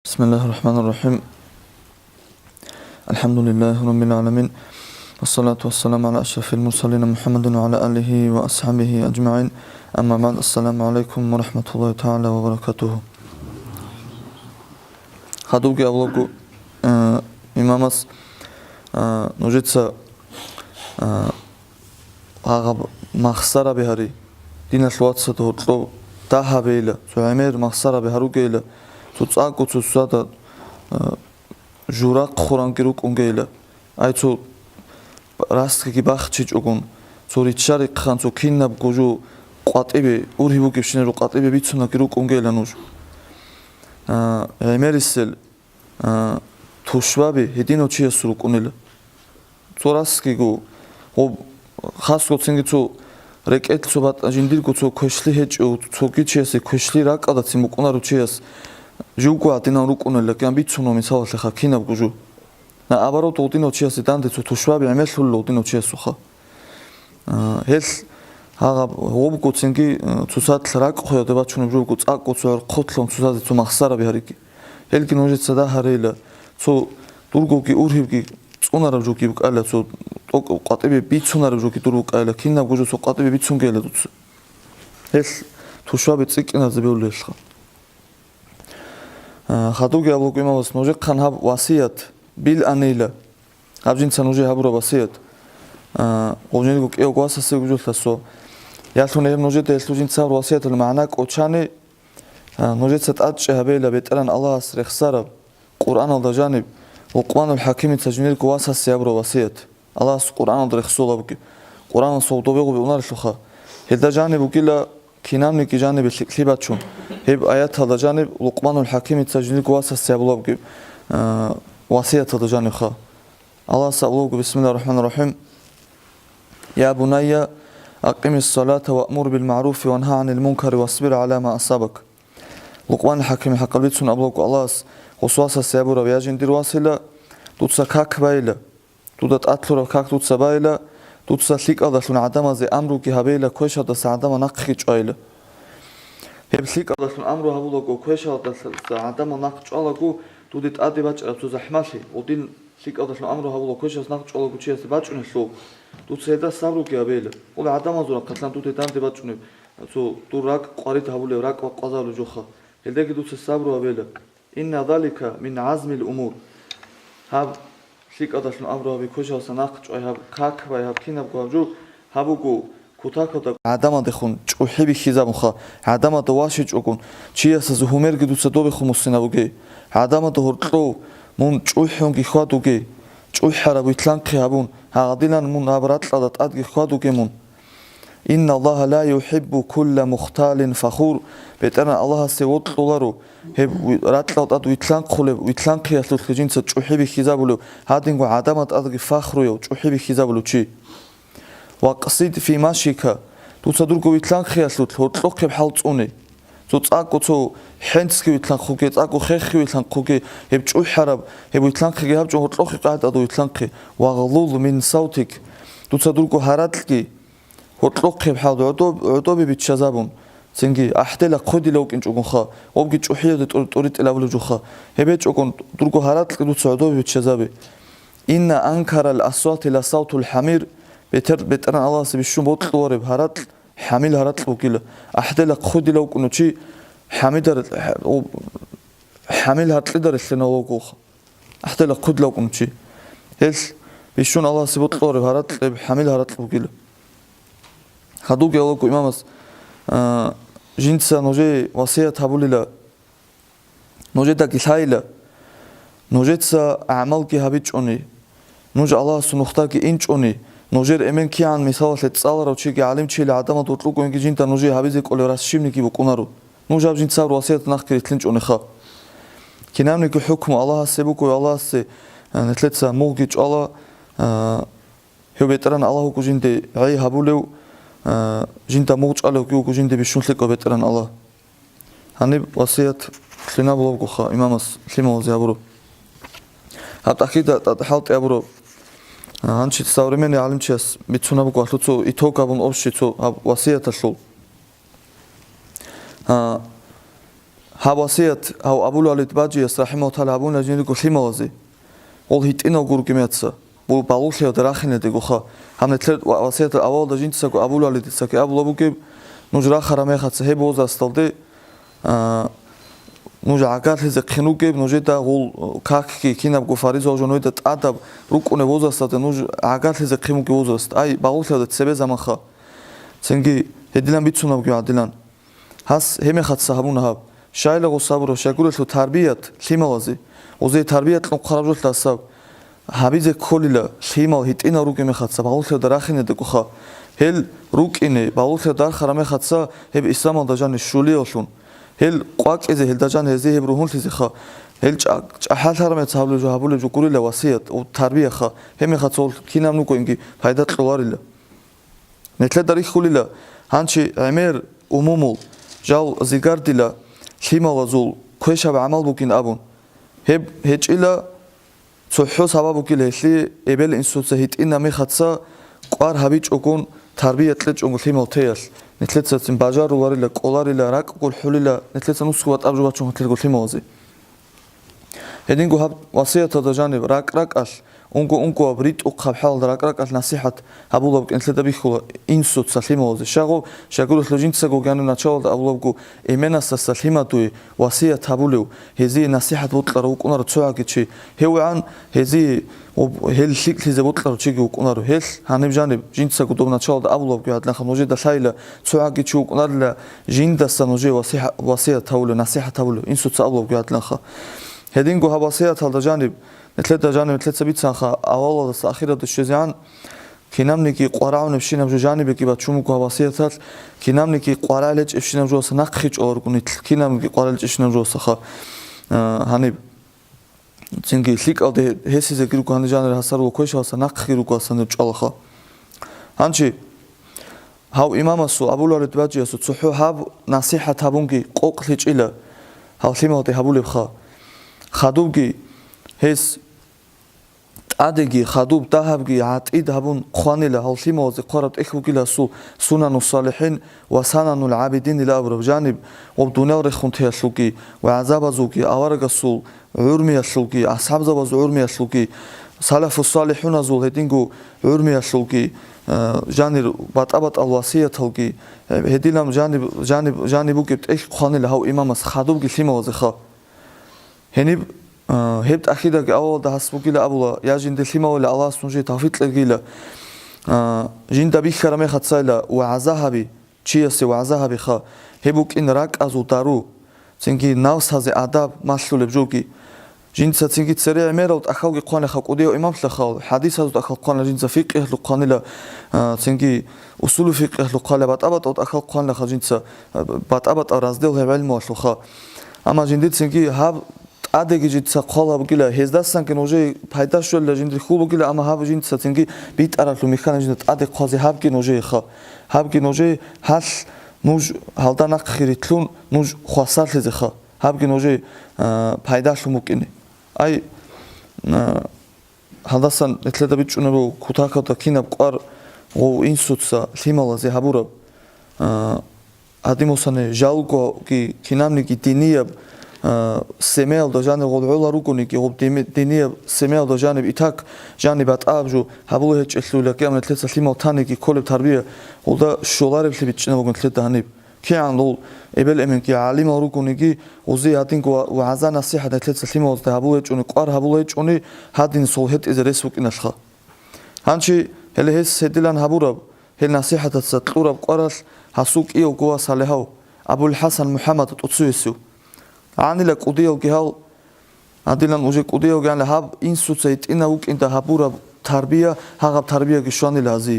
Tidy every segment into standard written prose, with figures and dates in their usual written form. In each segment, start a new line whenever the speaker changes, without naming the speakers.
بسم الله الرحمن الرحيم الحمد لله رب العالمين والصلاة والسلام على أشرف المرسلين محمد وعلى آله وأصحابه أجمعين أما بعد السلام عليكم ورحمة الله تعالى وبركاته خدوك أولوكو إمامس نوجدسا أغاب مخسرة بهاري دين الواتسة تهطلو تاها بيلا سعمير مخسرة بهارو كيلا تاكو تسادا جوراق خوران كيروك أونجيلا أيتو راستك باخشيج أقول سوري تشارك خان سو كيناب كوجو قاتبي أورهيبو كيفشنرو قاتبي بيتسونا كيروك أونجيلا نوج عمريسل توشوابي هدينو تشيا سروك أونيلا سوراسكي جو هو خاص كو تسنجي تو ركعت صوبات أجندير كو تو كوشلي هج أو تو كيتشيس كوشلي راك أدا تسمو كونارو تشيس جوكو أتينا روكونا كان بيتسونو مثال لخا كينا بجو نا أبارو توتينو تشيس داند تو توشوابي عمل لو تينو تشيس سخا هل هذا هو بكو تسنجي تسات راك خويا دبا تشونو جوكو تاكو تسار قتلهم تسات تو مخسارة بهاريكي هل كي نوجد سدا هريلا تو دورغو كي أورهيبكي تسونارو جوكي بك ألا تو قاتبي بيتسونارو جوكي دورغو ألا كينا بجو تو قاتبي بيتسون كيلا دوتس هل توشوابي تسيكنا زبيول لخا خدوك أبوك إمامس نوجي خان هاب وصية بالأنيلة هابجين سنوجي هابرو وصية وجين لك إيو قواسا سيوجو ثسو يالتون إيم نوجي تيلتوجين تصور وصية المعناك أوشاني نوجي ستأتش هابيلا بيتألن الله أسرخ سارب قرآن الله جانب وقوان الحكيم تجنيل قواسا سيابرو وصية الله أس قرآن الله رخصولا بكي قرآن صوتو بيغو بيونار شوخا هيدا جانب وكيلا كينامني كي جانب الكليباتشون هيب آيات هذا جانب لقمان الحكيم تجنيل قواسا سيابرو بكي وصية هذا جانب خا الله سألوك بسم الله الرحمن الرحيم يا بني أقم الصلاة وأمر بالمعروف وانهى عن المنكر واصبر على ما أصابك لقمان الحكيم حق البيتسون أبلوك الله خصوصا سيابرو بياجين دير واصلة دوتسا كاك بايلة دودت أطلر كاك دوتسا بايلة دوتسا ليك أضلون عدما زي أمرو كي هبايلة كويشة دس عدما نقخيج آيلة هب ليك أضلون أمرو هبولوكو كويشة دس عدما نقخيج آلوكو دودت أدي باج أبتو زحمالي ودين ليك أضلون أمرو هبولوكو كويشة دس نقخيج آلوكو تشيس باجون الشو دوتسا يدا سامرو كي هبايلة قول عدما زورا قتلان دودت أدي باجون تو دور راك قاريت هبولي راك وقازالو جوخا هلداكي دوتسا سامرو هبايلة إن ذلك من عزم الأمور هاب ليك أضلون أمرو هبي كويشة دس نقخيج آي هب كاك باي هب كيناب قوابجو هبوكو كوتاكوتا عدما دخون چوحبي خيزام خا عدما دواشي چوكون چياس زهومر گدوسا دو بخو مسنابوگي عدما دهورطلو مون چوحونگي خوادوگي چوحرا بيتلانقي هابون هاديلان مون ابراتلادات ادگي خوادوگي مون إن الله لا يحب كل مختال فخور بيتنا الله سيوطلولارو هب راتلات اد ويتلانقول ويتلانقي ياسلو خجينسا چوحبي خيزابولو هادينگو عدما ادگي فخرو چوحبي خيزابولو چي وقصيد في ماشيك توصدر قوي تلان خياسلو تلوق بحال تصوني تو تاكو تو حنسكي تلان خوكي تاكو خيخي تلان خوكي يبچو حرب يبو تلان خي يبچو تلوق قاعد ادو تلان خي وغلول من صوتك توصدر قو هراتلكي تلوق بحال عدو بيتشازابون سنجي احتلا قودي لو كنچو خا وبگي چوحيه توريت لابلو جوخا هبچو كون درگو هراتلكي توصدو بيتشازابي ان انكر الاصوات لصوت الحمير بتر الله سبحانه بوطلور بهارات حامل هارات وكيل أحدل خودي لو كنت شيء حامل هارات لدر السنة وقوخ أحدل خود لو كنت شيء هس بيشون الله سبحانه بوطلور بهارات حامل هارات وكيل خدوك يا الله إمامس جنسا نوجي وصية هبولي لا نوجي داكي سايلة نوجي تسا أعمال كي هبيتش أني نوجي الله سنختار كي إنش أني نوجر امن كيان مثال لتصالرو چيگي عالم چيل عدم دوطلو كونگي جينتا نوجي حبيزي كولي راسشيمنيكي بقونارو نوجاب جين تصور وصية نخكري تلنج اونخا كينامنيكي حكم الله سيبوكو الله سي نتلتسا موغيج الله هيو بيتران الله كو جينتي عي هبوليو جينتا موغج الله كو جينتي بيشونليكو بيتران الله هاني وصية تلنا بلوكو خا امامس تلمو زيابرو هابت اكيد حالت يابرو анчи современный алимчас митсунабу гуатлуцу итогабун обшицу васията сул ჰავასიათ აუ აბულალით ბაჯიას რაჰიმაჰულაჰ აბუნა ჯინდი გულიმავაზი ol hitino gurgimetsa bu balulxia da raxinedi goxa hamletler vasiyat avalda jintsako abulalit abulabuke nujra kharame khatsa hebozastaldi nuja agarlize khinuke nujeta gul kakki kinab gufarizo jonoida tadab rukune vozastate nuj agarlize khimuke vozast ai balulxia da tsebe zamanxa tsengi hedilan bitsunab gi adilan has heme khatsa habuna shayla gosabro shaguleslo tarbiyat limavazi 오제 tarbiat ყარაბჟოთ დასავ ჰაბიზე ქოლილა ხიმალ ჰიტინა რუკი მეხაცა ბაულხე და რახინე და ხა ჰელ რუკინე ბაულხე და ხარა მეხაცა ჰებ ისამალ დაჟანი შულიოშუნ ჰელ ყვაკეზე ჰელ დაჟანი ეზე ჰებ რუჰუნლიზე ხა ჰელ ჭაჰალარმე ცავლე ჟაბულე ჟუკურილა ვასიათ ო თარბია ხა ჰემეხაცა ქინამნუ კოინგი ფაიდა ყლარილა ნეთლე და რიხულილა ჰანჩი ემერ უმუმულ ჟალ ზიგარდილა ხიმალაზულ ქვეშავ ამალბუკინ აბუნ ჰებ ჰეჭილა ცოჰო საბაბუკილეში ებელ ინსუცე ჰიტინა მეხაცა ყვარ ჰაბიჭოკუნ თარბიატლე ჭონგლი მოლთეას ნეთლეცაცინ ბაჟარულარილა ყოლარილა რაკყულ ჰულილა ნეთლეცან უსხვა ტაბჟობა ჭონგლი გოლი მოვაზი ჰედინგუ ჰაბ ვასიათა და ჟანი რაკრაკას უნგუ ბრიტ უხაბჰალ და რაკრაკას ნასიჰათ აბულობ კენცლედა ბიხულა ინსუცა ლიმოვაზი შაღო შაგულოს ლოჯინცა გოგანუ ნაჩალ და აბულობგუ ემენასასა ლიმატუი ვასიათ აბულევ ჰეზი ნასიჰათ ბუტლარო უკუნარო ცოაგიჩი ჰევან ჰეზი ჰელ შიკლიზე ბუტლარო ჩიგი უკუნარო ჰელ ჰანებჟანებ ჯინცა გუდობ ნაჩალ და აბულობგუ ადლახა ნოჟე და საილა ცოაგიჩი უკუნარლა ჟინდასა ნოჟე ვასიათ აბულევ ნასიჰათ აბულევ ინსუცა აბულობგუ ადლახა ჰედინგუ ჰაბასიათ და ჟანებ ნეთლედა ჟანი ნეთლეცებიცახა ავალო და სახირად შეზიან ქინამნიკი ყვარავნებ შინამჟო ჟანიბეკი ბა ჩუმუკუ ჰაბასიათალ ქინამნიკი ყვარალეჭ შინამჟოასა ნახხი ჭორგუნით ქინამნიკი ყვარალეჭ შინამჟოასა ხა ჰანიბ ცინგი ლიკავდე ჰესიზე გირუკუ ჰანი ჟანერ ჰასარულო ქოშავასა ნახხი რუკუასა ჭალახა ჰანჩი ჰავ იმამასუ აბულარეთ ბაჯიასუ ცუჰუ ჰაბ ნასიჰათ აბუნგი ყოყლი ჭილა ჰავ ლიმავდე ჰაბულებ ხა ხადუბგი ჰეს ადეგი ხადუბ დაჰაბგი ატი დაბუნ ხვანილა ჰალშიმოზე ყარატ ეხუგილასუ სუნანუ სალიჰინ ვა სანანულ აბიდინ ila აბრაბჟანიბ ობდუნავ რეხუნთიასუკი ვა აზაბაზუკი ავარგასულ ურმიასუკი ასაბზაბაზ ურმიასუკი სალაფუ სალიჰუნაზულ ჰედინგუ ურმიასუკი ჟანირ ბატაბატალ ვასიათალკი ჰედილამ ჟანიბუკი ეხ ხვანილა ჰავ იმამას ხადუბგი ლიმოზე ხა ჰენიბ ჰებთ ახიდა ავალ და ჰასბუკილა აბულა იაჟინდე ლიმავალა ალას ნუჟე თაფიტლეგილა ჟინდა ბიხარა მეხაცაილა ვა აზაჰაბი ჩიასე ვა აზაჰაბი ხა ჰებუკინ რაკაზუ დარუ ცინგი ნავსაზე ადაბ მასლულებ ჟუკი ჟინცა ცინგი წერია ემერალთ ახალგი ყვანა ხა ყუდიო იმამლა ხა ჰადისაზუ ახალ ყვანა ჟინცა ფიყიჰლუ ყვანილა ცინგი უსულუ ფიყიჰლუ ყვალა ბატაბატო ახალ ყვანა ხა ჟინცა ბატაბატა რაზდელ ჰეველმო ხა ამა ჟინდი ცინგი ჰაბ ადეგი ჯიცა ყოლაბგილა ჰეზდასანკენ ოჟე ფაიდაშველა ჟინდი ხულბგილა ამა ჰაბ ჟინცა ცინგი ბიტარალუ მიხანა ჟინდა ადე ყოზე ჰაბგი ნოჟე ხა ჰაბგი ნოჟე ჰალ ნუჟ ჰალდანახ ხირითლუნ ნუჟ ხვასალეზე ხა ჰაბგი ნოჟე ფაიდაშლუ მუკინი აი ჰალდასან ეთლედა ბიჭუნებო ქუთაკავდა ქინაბ ყვარ ო ინსუცა ლიმალაზე ჰაბურა ადიმოსანე ჟალგო კი ქინამნიკი დინიაბ სემელ და ჟანე გოლოლა რუკუნი კი ობ დინია სემელ და ჟანე ითაკ ჟანე ბატაბჟუ ჰაბულე ჭესლულა კი ამნე თლეცა ლიმალ თანი კი ქოლებ თარბია ოლდა შოლარებში ბიჭნა მოგონ თლედა ჰანი ქიან ლოლ ებელ ემენ კი ალიმალ რუკუნი კი ოზე ატინგო ვაზა ნასიჰა და თლეცა ლიმალ და ჰაბულე ჭუნი ყვარ ჰაბულე ჭუნი ჰადინ სოლ ჰეტიზე რესუკინაშხა ჰანჩი ჰელე ჰეს ჰედილან ჰაბურა ჰელ ნასიჰა და წურა ყვარალ ჰასუკიო გოა სალეჰაუ აბულ ჰასან მუჰამად ტუცუესუ ანილა ყუდიო გეჰალ ადილან უჟე ყუდიო გან ჰაბ ინსუცე ტინა უკინდა ჰაბურა თარბია ჰაღაბ თარბია გიშვანილა აზი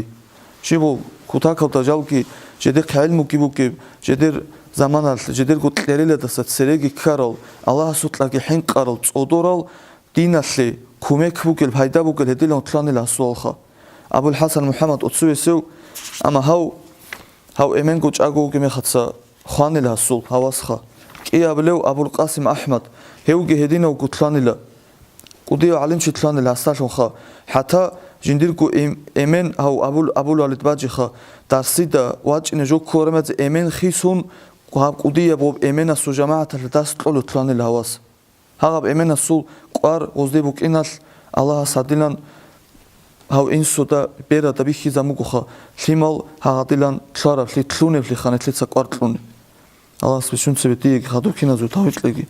შიბო ქუთაკავდა ჟალკი ჟედერ ხაილმუ კიბუკი ჟედერ ზამანალ ჟედერ გუტლერილა დასა ცერეგი ქარალ ალაჰ სუტლაგი ჰინყარალ წოდორალ დინასლი ქუმეკბუკილ ფაიდაბუკილ ედილან თლანილა სულხა აბულ ჰასან მუჰამად ოცუესუ ამა ჰავ ემენ გუჭაგუ გემეხაცა ხვანილა სულ ჰავასხა კი აბლევ აბულ ყასიმ აჰმად ჰეუგი ჰედინო გუთლანილა ყუდიო ალიმში თლანილა ასალ ხა ჰათა ჟინდირგუ ემენ ჰავ აბულ ალით ბაჯი ხა დასი და ვაჭინე ჟოქორემაც ემენ ხისუნ قاب قدية بوب إيمانا سو جماعة الداس تلو تلان الهواس هاغب إيمانا سو قار غزدي بوك إنال الله سادلان هاو إنسو دا بيرا دا بيخي زموغوخا ليمال هاغدلان تلارا فلي تلوني فلي خانت لي تساقوار تلوني الله سبشون سبتيك خادو كينا زو تاويت لغي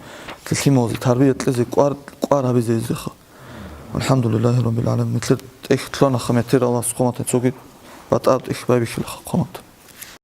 تليمال تربية تلزي قار هابي زي زيخا والحمد لله رب العالمين مثل إخ تلانا خميتير الله سقومات تسوكي بات آب إخ بايبي خلق قومات